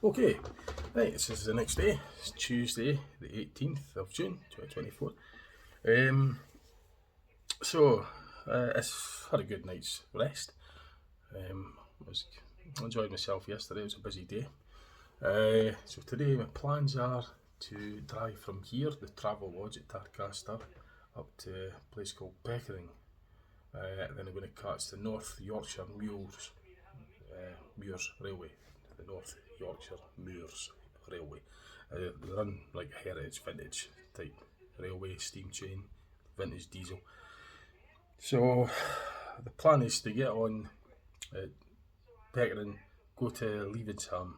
Okay, right, this is the next day. It's Tuesday, the 18th of June, 2024. I had a good night's rest. I enjoyed myself yesterday. It was a busy day. So today my plans are to drive from here, the Travel Lodge at Tarcaster, up to a place called Pickering. Then I'm going to catch the North Yorkshire Moors Railway, the North Yorkshire Moors Railway. They run like a heritage, vintage type railway, steam train, vintage diesel. So the plan is to get on at Pickering, go to Leavingsham,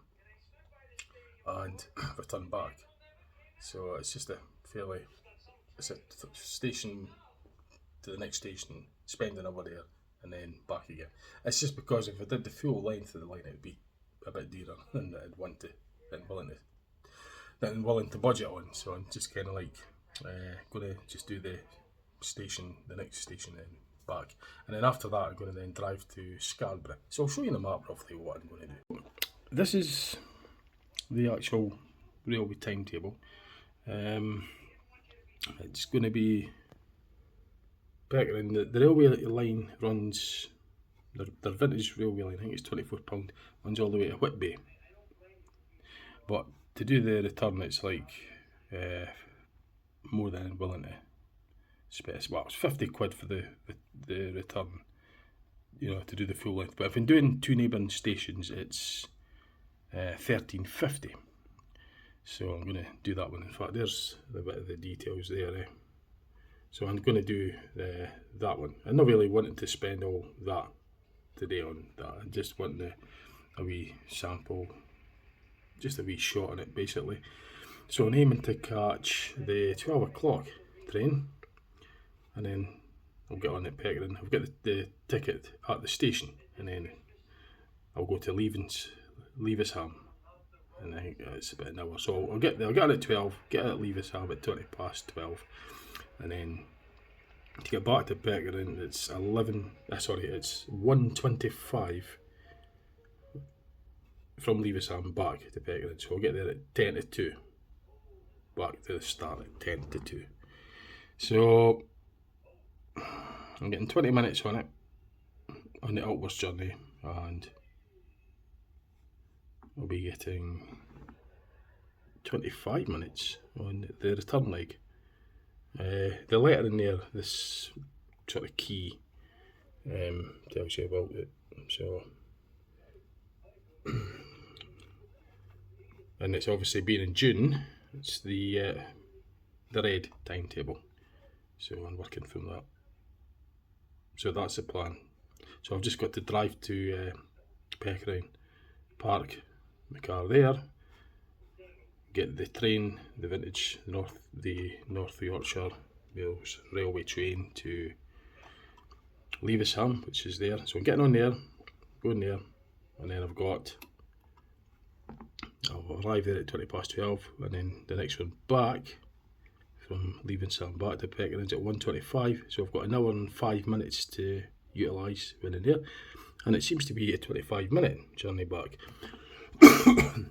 and return back. So it's just it's a station to the next station, spend an hour there, and then back again. It's just because if I did the full length of the line, it would be a bit dearer than I'd want to, than willing to budget on. So I'm just kind of like going to just do the next station, then back, and then after that I'm going to then drive to Scarborough. So I'll show you on the map roughly what I'm going to do. This is the actual railway timetable. It's going to be Pickering. The railway line runs, their vintage railway line, I think it's £24, runs all the way to Whitby. But to do the return, it's like more than I'm willing to spend. Well, it's £50 for the return, to do the full length. But if I'm doing two neighbouring stations, it's £13.50. So I'm going to do that one. In fact, there's a bit of the details there. So I'm going to do that one. I'm not really wanting to spend all that today on that. I just want a wee sample, just a wee shot on it basically. So I'm aiming to catch the 12 o'clock train, and then I'll get on at Pickering. I'll get the ticket at the station, and then I'll go to Leavisham, and I think it's about an hour. So I'll get on at 12, get at Leavisham at 12:20, and then to get back to Pickering, it's 1:25 from Leavisham back to Pickering. So I'll get there at 10:02, back to the start at 10:02. So I'm getting 20 minutes on it, on the outwards journey, and I'll be getting 25 minutes on the return leg. The letter in there, this sort of key, tells you about it. So, and it's obviously being in June, it's the red timetable. So I'm working from that. So that's the plan. So I've just got to drive to Pickering, park my car there, get the train, the vintage North Yorkshire Wales railway train to Leavisham, which is there. So I'm getting on there, going there, and then I'll arrive there at 12:20, and then the next one back from Leavisham back to Pickering at 1:25. So I've got an hour and 5 minutes to utilise when in there, and it seems to be a 25-minute journey back.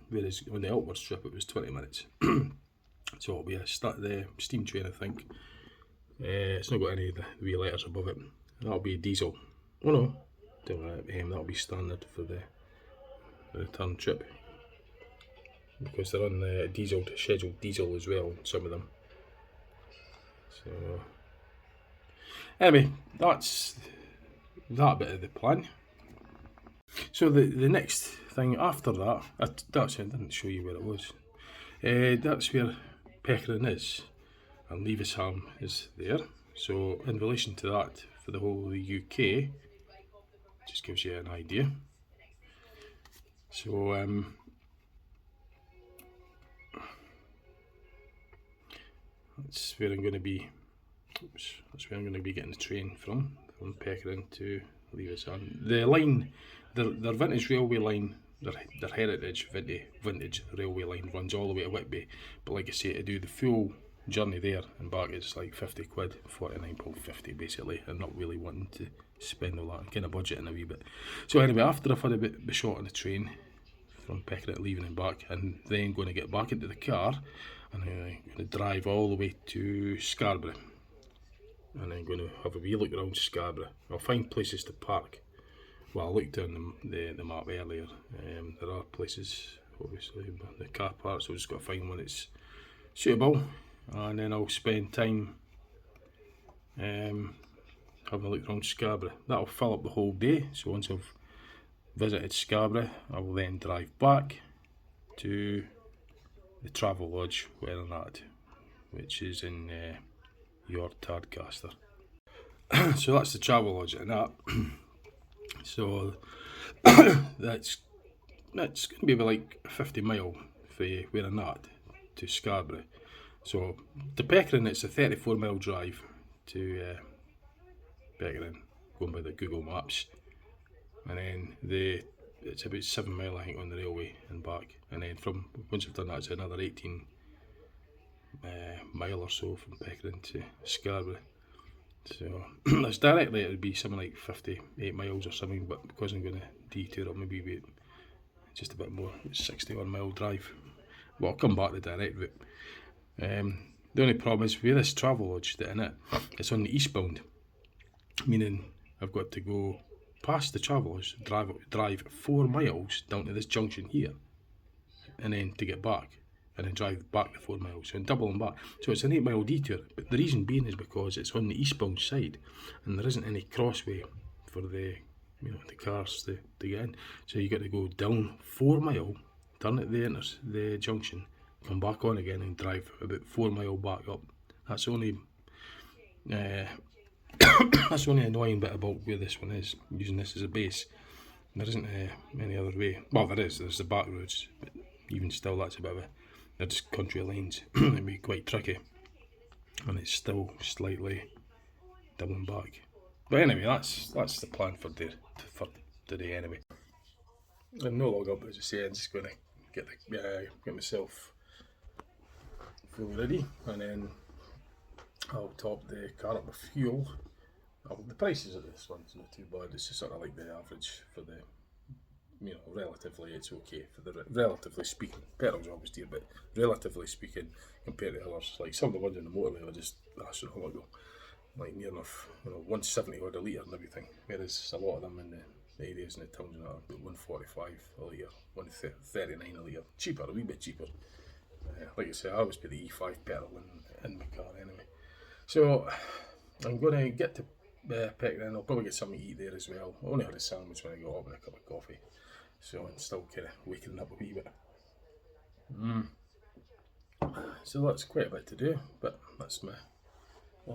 Whereas on the outwards trip it was 20 minutes. So it'll be the steam train, I think. It's not got any of the wee letters above it. That'll be diesel. Oh no, that'll be standard for the return trip, because they're on the scheduled diesel as well, some of them. So anyway, that's that bit of the plan. So the next thing after that, I didn't show you where it was. That's where Pickering is, and Leavisham is there. So in relation to that, for the whole of the UK, just gives you an idea. So that's where I'm going to be. That's where I'm going to be getting the train from Pickering to Leavisham. The line, their vintage railway line, their heritage vintage railway line runs all the way to Whitby. But like I say, to do the full journey there and back, it's like £50, £49.50 basically. I'm not really wanting to spend all that. I'm kind of budgeting a wee bit. So anyway, after I've had a bit of shot on the train from Pickering, leaving and back, and then going to get back into the car and I'm going to drive all the way to Scarborough, and then going to have a wee look around Scarborough. I'll find places to park. Well, I looked on the map earlier. There are places, obviously, but the car park, so I've just got to find one that's suitable, and then I'll spend time having a look around Scarborough. That'll fill up the whole day, so once I've visited Scarborough, I will then drive back to the Travel Lodge where I'm at, which is in Yorkshire Tadcaster. So that's the Travel Lodge and that. So that's going to be about like 50 mile from where I'm at to Scarborough. So to Pickering, it's a 34-mile drive to Pickering, going by the Google Maps, and then it's about 7 mile I think on the railway and back, and then from once you've done that, it's another 18 mile or so from Pickering to Scarborough. So it's directly, it would be something like 58 miles or something, but because I'm going to detour, it'll maybe be just a bit more, 61 mile drive. But I'll come back the direct route. The only problem is with this Travel Lodge that in it, it's on the eastbound, meaning I've got to go past the Travel Lodge, drive 4 miles down to this junction here, and then to get back, and then drive back the 4 miles, and double and back. So it's an 8 mile detour, but the reason being is because it's on the eastbound side, and there isn't any crossway for the cars to get in. So you got to go down 4 mile, turn at the junction, come back on again, and drive about 4 mile back up. That's the only that's the only annoying bit about where this one is, using this as a base. There isn't any other way. Well, there's the back roads, but even still, that's a bit of they're just country lanes. It'd be quite tricky, and it's still slightly doubling back. But anyway, that's the plan for today anyway. I'm no longer up, as I say. I'm just going to get myself fully ready, and then I'll top the car up with fuel. The prices of this one's not too bad. It's just sort of like the average for the, relatively it's okay for the relatively speaking. Petrol's always dear, but relatively speaking compared to others, like some of the ones on the motorway are just astronomical, like near enough 170 odd a litre and everything. Whereas a lot of them in the areas and the towns and that are about 145 a litre, 139 a litre, cheaper, a wee bit cheaper. Like I say, I always pay the E5 petrol in my car anyway. So I'm going to get to Pickering. I'll probably get something to eat there as well. I only had a sandwich when I got up and a cup of coffee, so I'm still kind of waking up a wee bit. So that's quite a bit to do, but that's my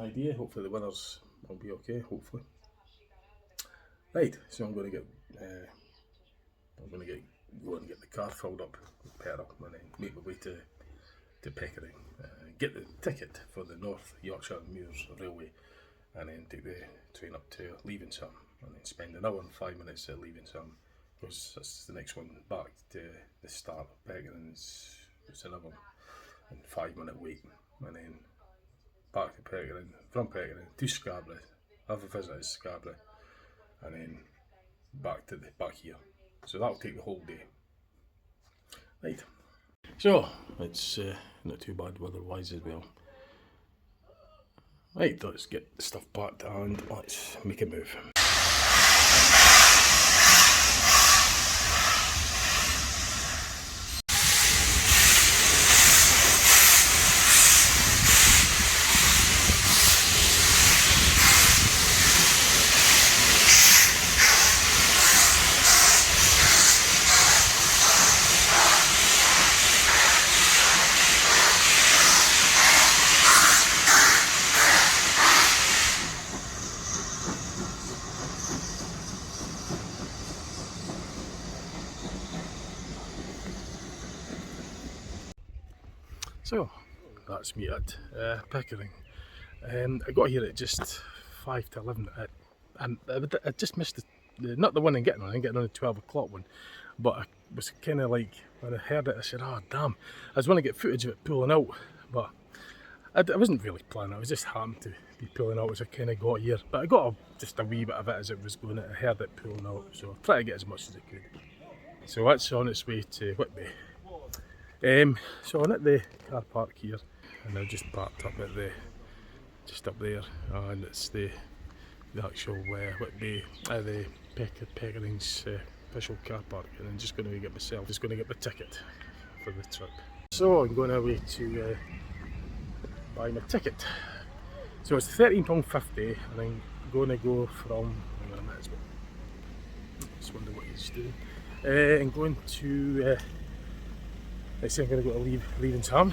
idea. Hopefully the winners will be okay, hopefully. Right, so I'm going to go and get the car filled up with petrol, and then make my way to Pickering, get the ticket for the North Yorkshire Moors Railway, and then take the train up to Leavensam, and then spend another 5 minutes at Leavensam, because that's the next one back to the start of Pickering. It's another 5 minute wait, and then back to Pickering, from Pickering to Scarborough, have a visit at Scarborough, and then back here. So that'll take the whole day. Right. So it's not too bad weather-wise as well. Right, let's get the stuff packed and let's make a move. So that's me at Pickering. I got here at just 5 to 11. I just missed not the one I'm getting on the 12 o'clock one, but I was kind of like, when I heard it I said, oh damn, I was going to get footage of it pulling out, but I wasn't really planning. I was just happened to be pulling out as I kind of got here, but I got just a wee bit of it as it was going. I heard it pulling out, so I tried to get as much as I could. So that's on its way to Whitby. So I'm at the car park here, and I just parked up at just up there, and it's the actual Whitby, the Pickering's official car park, and I'm just going to get my ticket for the trip. So I'm going away to buy my ticket. So it's £13.50, and I'm going to go from, hang on a minute, just wonder what he's doing. I'm going to, let's say I'm going to go to Leavingsham.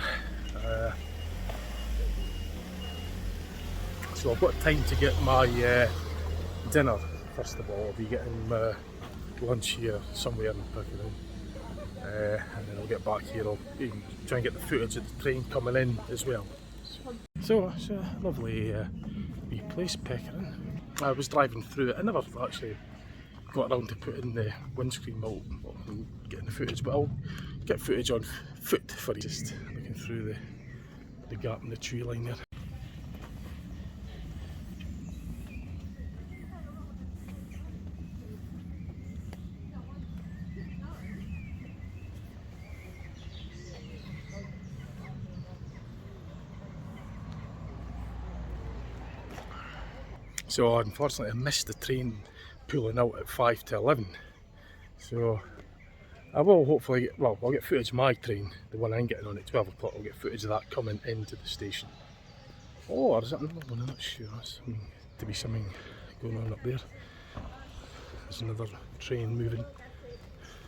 So I've got time to get my dinner first of all. I'll be getting lunch here somewhere in Pickering, and then I'll get back here. I'll try and get the footage of the train coming in as well. So it's a lovely wee place, Pickering. I was driving through it. I never actually got around to putting the windscreen while getting the footage, but I'll get footage on foot for you, just looking through the gap in the tree line there. So unfortunately I missed the train pulling out at 5 to 11. So I will hopefully get, well, I'll get footage of my train, the one I'm getting on at 12 o'clock. I'll get footage of that coming into the station. Or is that another one? I'm not sure. There's to be something going on up there. There's another train moving.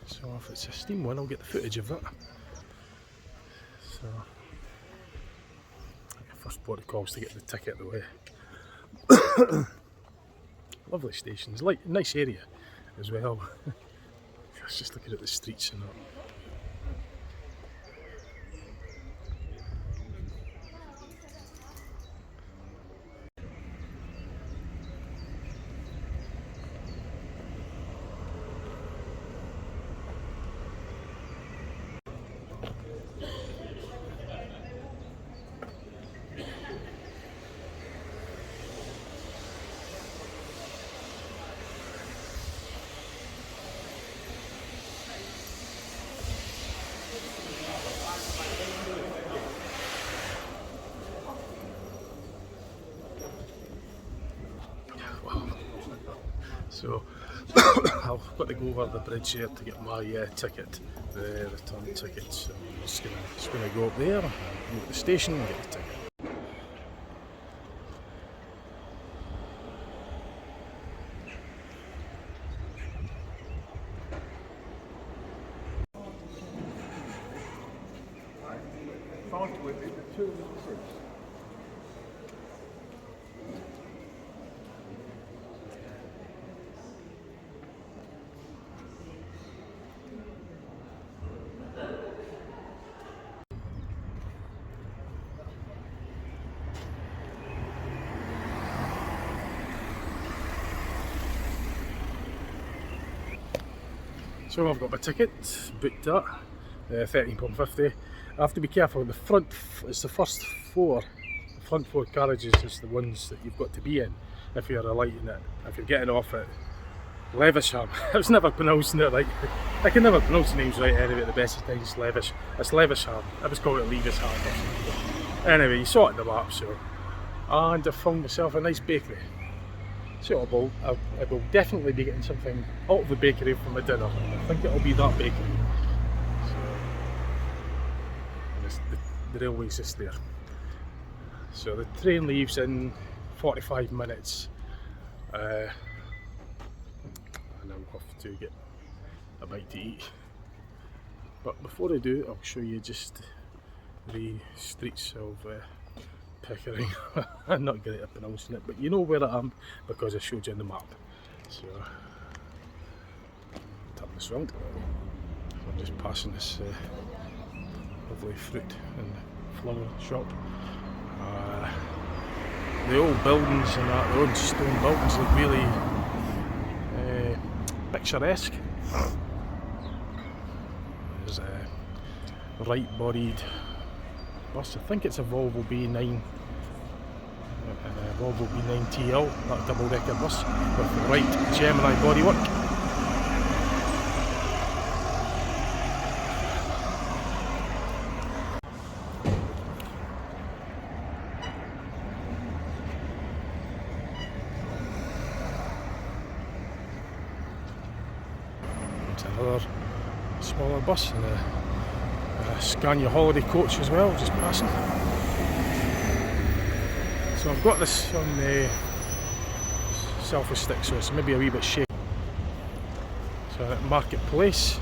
So if it's a steam one, I'll get the footage of that. So first port of calls to get the ticket out of the way. Lovely stations, like nice area as well. I was just looking at the streets and that. So I've got to go over the bridge here to get my ticket, the return ticket. So I'm just gonna go up there, go to the station and get the ticket. So I've got my ticket, booked that, £13.50. I have to be careful, the front, it's the first four, the front four carriages is the ones that you've got to be in if you're alighting it, if you're getting off at Levisham. I was never pronouncing it right, I can never pronounce the names right anyway at the best of times. It's Levisham, I was calling it Levisham. Anyway, you saw it in the map, so. And I found myself a nice bakery. So I will definitely be getting something out of the bakery for my dinner. I think it'll be that bakery. So, the railway's just there. So the train leaves in 45 minutes. And I'll have to get a bite to eat. But before I do, I'll show you just the streets of Pickering. I'm not great at pronouncing it, but you know where I am because I showed you on the map. So turn this round. I'm just passing this lovely fruit and flower shop. The old buildings and that, the old stone buildings look really picturesque. There's a right-bodied bus. I think it's a Volvo B9, Volvo B9 TL, that double-decker bus with the right Gemini bodywork. another smaller bus, and a Yorkshire Holiday coach as well, just passing. So I've got this on the selfie stick, so it's maybe a wee bit shaky. So at Marketplace.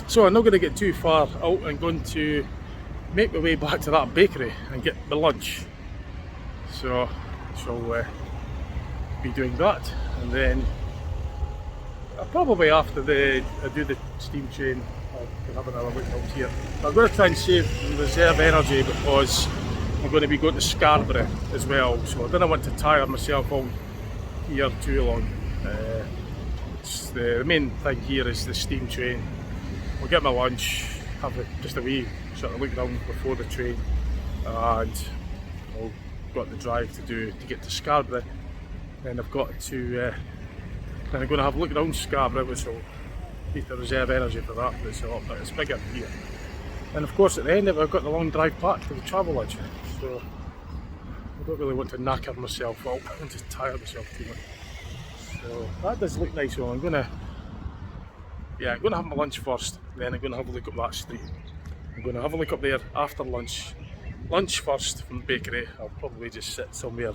So I'm not going to get too far out. I'm going to make my way back to that bakery and get my lunch. So I shall be doing that, and then probably after I do the steam train, I'll have another look out here. I'm going to try and save and reserve energy because I'm going to be going to Scarborough as well, so I don't want to tire myself out here too long. The main thing here is the steam train. I'll get my lunch, have just a wee sort of look around before the train, and I've got the drive to get to Scarborough. Then I've got to, then I'm going to have a look around Scarborough, which will need to reserve energy for that, but it's bigger here. And of course at the end of it I've got the long drive back to the travel lodge, so I don't really want to knacker myself out and just tire myself too much. So that does look nice. So I'm going to have my lunch first, then I'm going to have a look up that street. I'm going to have a look up there after lunch. Lunch first from the bakery. I'll probably just sit somewhere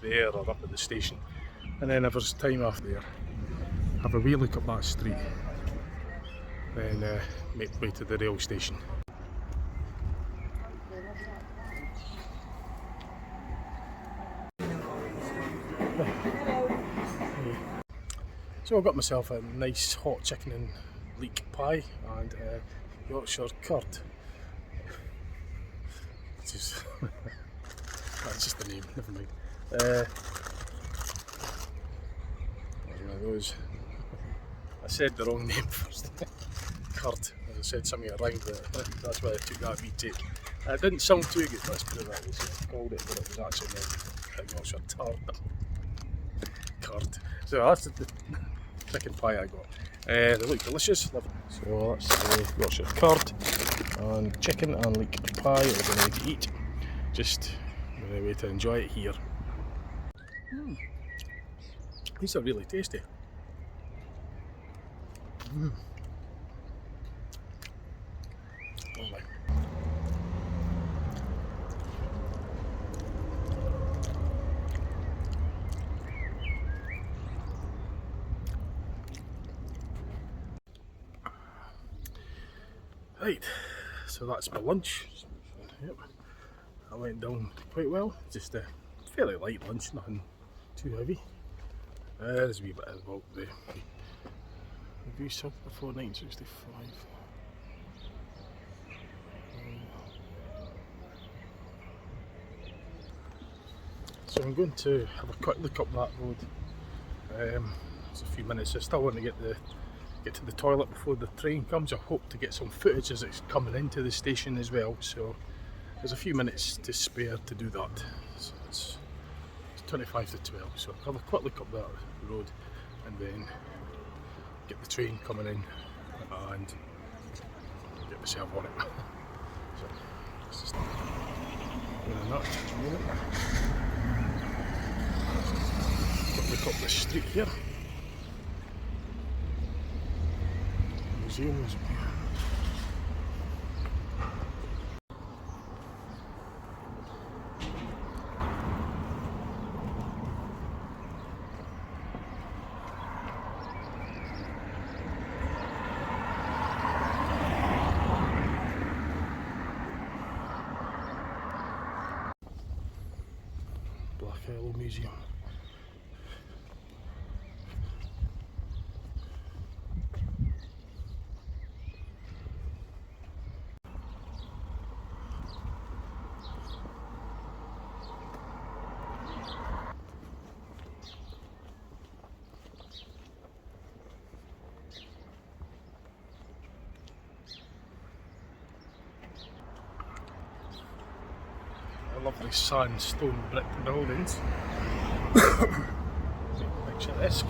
there or up at the station, and then if there's time after there, have a wee look up that street, then make my way to the rail station. So I got myself a nice hot chicken and leek pie and Yorkshire curd. That's just the name, never mind. There's one of those. I said the wrong name first. Curd. I said something that rhymed with it. That's why I took that wee take. It didn't sound too good, let's put it that way. So I called it, but it was actually a Yorkshire turd. Curd. So that's the chicken pie I got. They look delicious. So that's the Yorkshire curd and chicken and leek pie we're going to eat. Just a way to enjoy it here. These are really tasty. Lovely. Right, so that's my lunch. Yep. That went down quite well. Just a fairly light lunch, nothing too heavy. There's a wee bit about the review sub before 1965. So I'm going to have a quick look up that road. It's a few minutes. I still want to get to the toilet before the train comes. I hope to get some footage as it's coming into the station as well. So there's a few minutes to spare to do that. So it's 25 to 12. So I'll have a quick look up that road and then get the train coming in and get myself on it. So let's just doing that in a moment. Quick look up this street here. museums. Black Museum. Lovely sandstone brick buildings. Picturesque.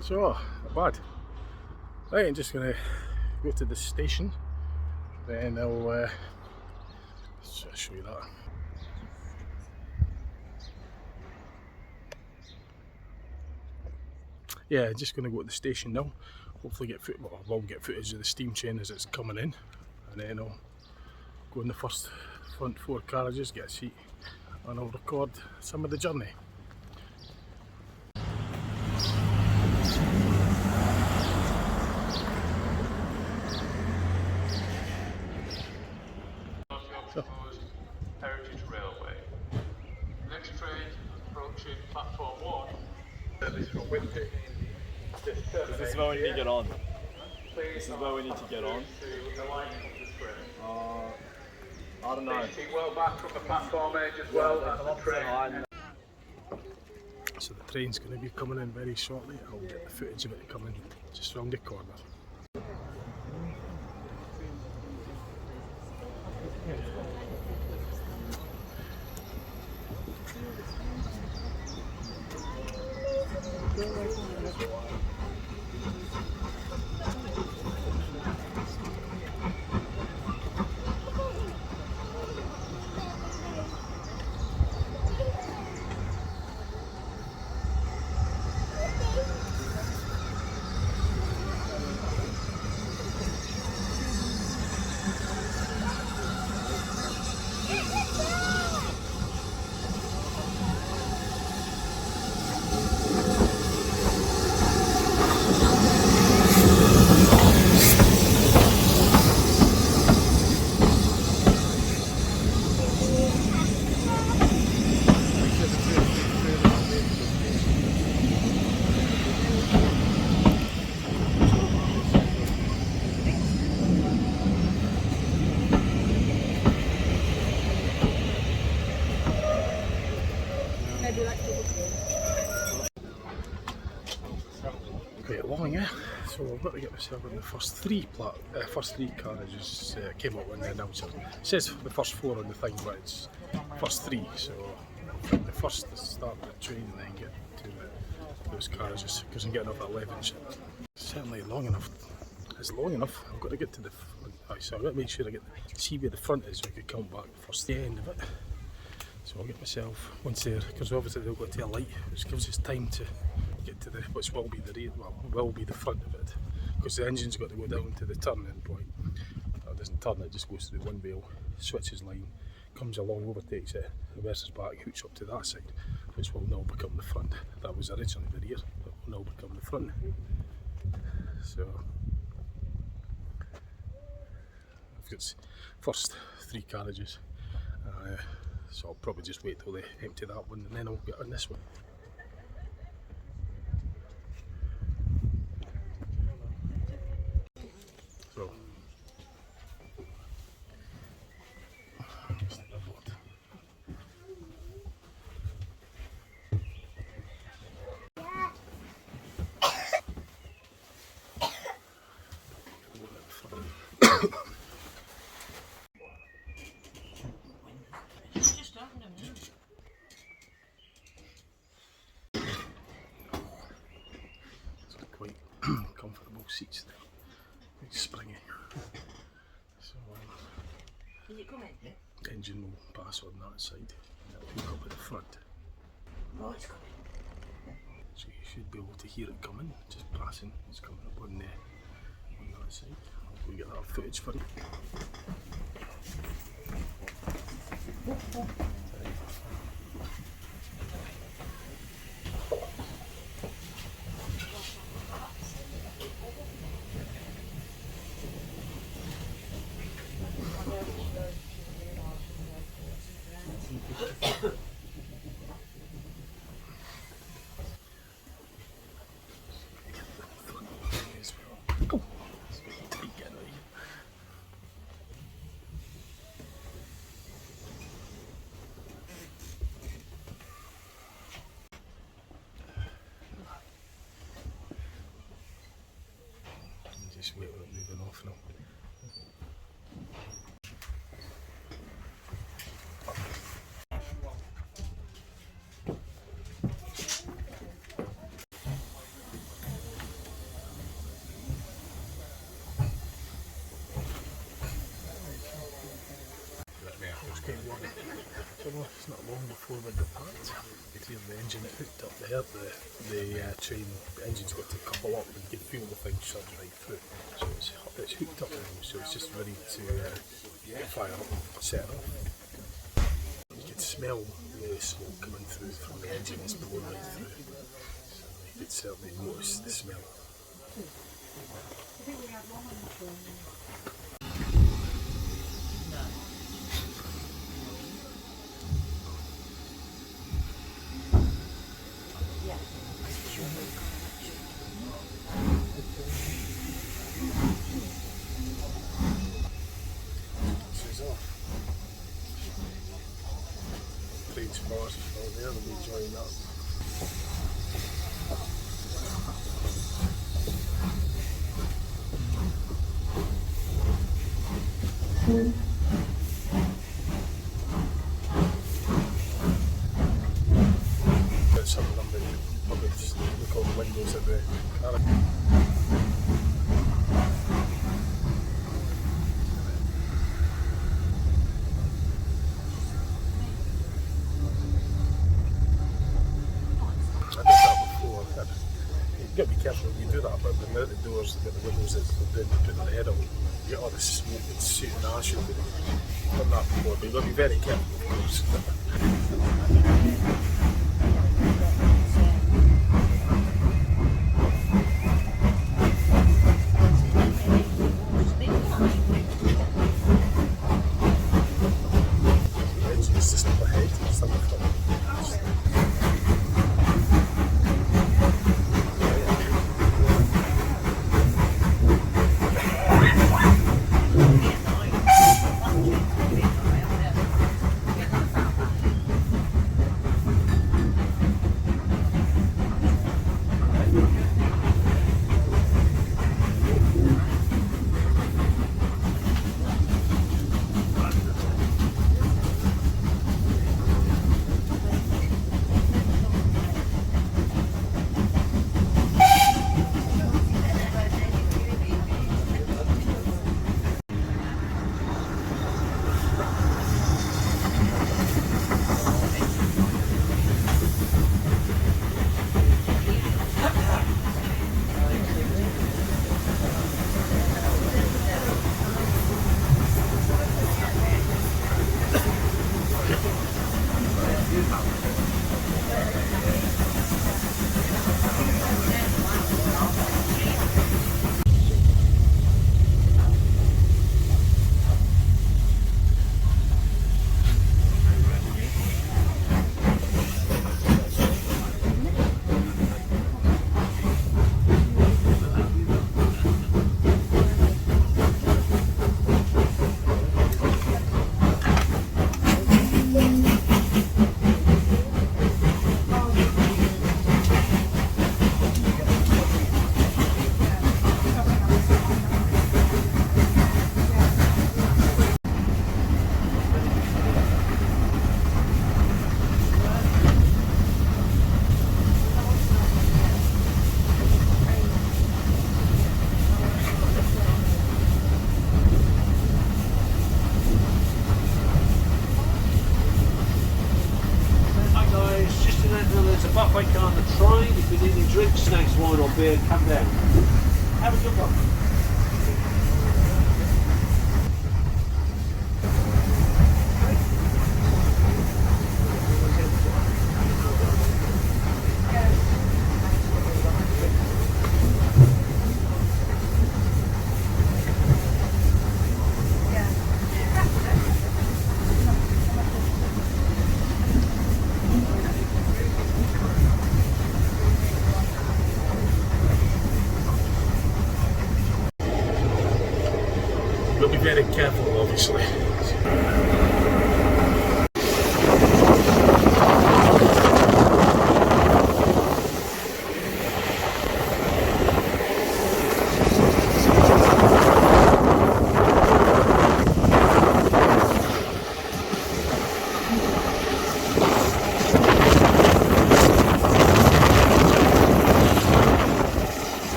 So, not bad. Right, I'm just going to go to the station, then I'll show you that. Yeah, just going to go to the station now. Hopefully get I will get footage of the steam train as it's coming in, and then I'll go in the front 4 carriages, get a seat, and I'll record some of the journey. So. Heritage Railway. Next train approaching platform 1. Service from Whitby. This is where we need to get on. This is where we need to get on. I don't know. Keep well back from the platform edge as well. That's the train. So the train's going to be coming in very shortly. I'll get the footage of it coming just round the corner. Quite long, yeah. So I've got to get myself in the first three carriages. Came up when the announcer it says the first 4 on the thing, but it's first 3. So the first to start the train and then get to those carriages because I'm getting off at 11. So certainly long enough. It's long enough. I've got to get to the front. So I've got to make sure I see where the front is so I can come back first the end of it. So I'll get myself once there, because obviously they'll go to a light, which gives us time to get to the, which will be the rear, well, will be the front of it, because the engine's got to go down to the turning point. It doesn't turn, it just goes through one wheel, switches line, comes along, overtakes it, reverses back, hooks up to that side, which will now become the front. That was originally the rear, that will now become the front. So I've got first 3 carriages. So I'll probably just wait till they empty that one and then I'll get on this one. So quite springy. So Is it coming? engine will pass on that side and it'll hook up at the front. Oh, it's coming. So you should be able to hear it coming, just passing. It's coming up on that side. We'll get that footage for you. As well. Go. Take it out. Just wait while it's moving off now. It's not long before we depart. You can hear the engine hooked up there. The train engine's got to couple up and you can feel the thing shut right through. So it's hooked up now, so it's just ready to fire up and set off. You can smell the smoke coming through from the engine. It's blowing right through. So you could certainly notice the smell. Train spotters out there, they'll be enjoying that. There's some of them that you probably look on the windows of the car. You've got to be careful when you do that, but when they're out the doors, they've got the windows that they're doing, putting their head out, you get all the smoke and soot and ash over it. I've done that before, but you've got to be very careful, of course. The engine is just up ahead, it's up the front. be very careful, obviously.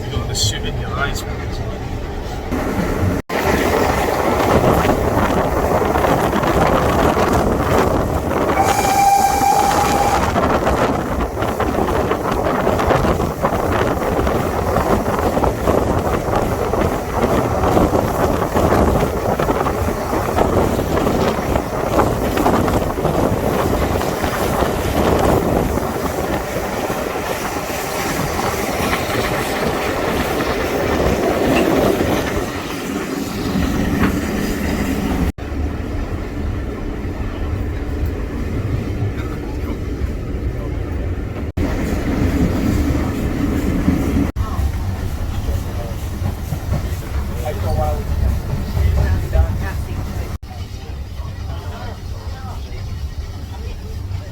You got the suit in your eyes.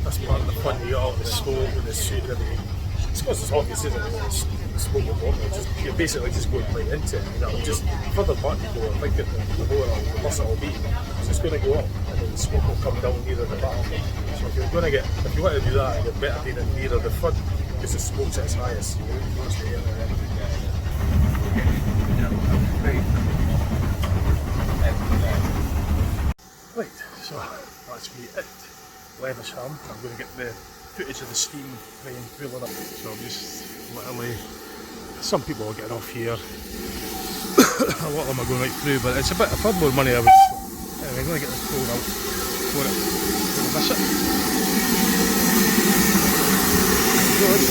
That's part of the fun. You got all the smoke and the suit and everything. It's because it's obvious, isn't it? It's smoke and water. You're basically just going right into it. And it'll just further back you go. I think that the lower the bus will be. So it's going to go up, and then the smoke will come down nearer the bottom. So if you want to do that, you're better being nearer the front because the smoke's at its highest. You won't close the air. Right, so that's me it. Levisham. I'm going to get the footage of the steam train pulling up. So I'm just literally, some people are getting off here. A lot of them are going right through, but it's a bit of fun, more money I would. Anyway, I'm going to get this phone out for it. Gonna miss it. Good.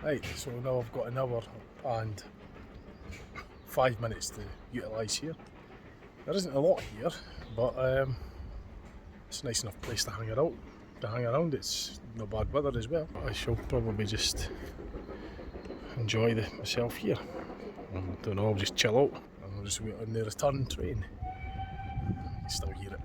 Right, so now I've got an hour and 5 minutes to utilise here. There isn't a lot here, but it's a nice enough place to hang around. It's not bad weather as well. I shall probably just enjoy myself here. I don't know, I'll just chill out and I'll just wait on the return train. You can still hear it.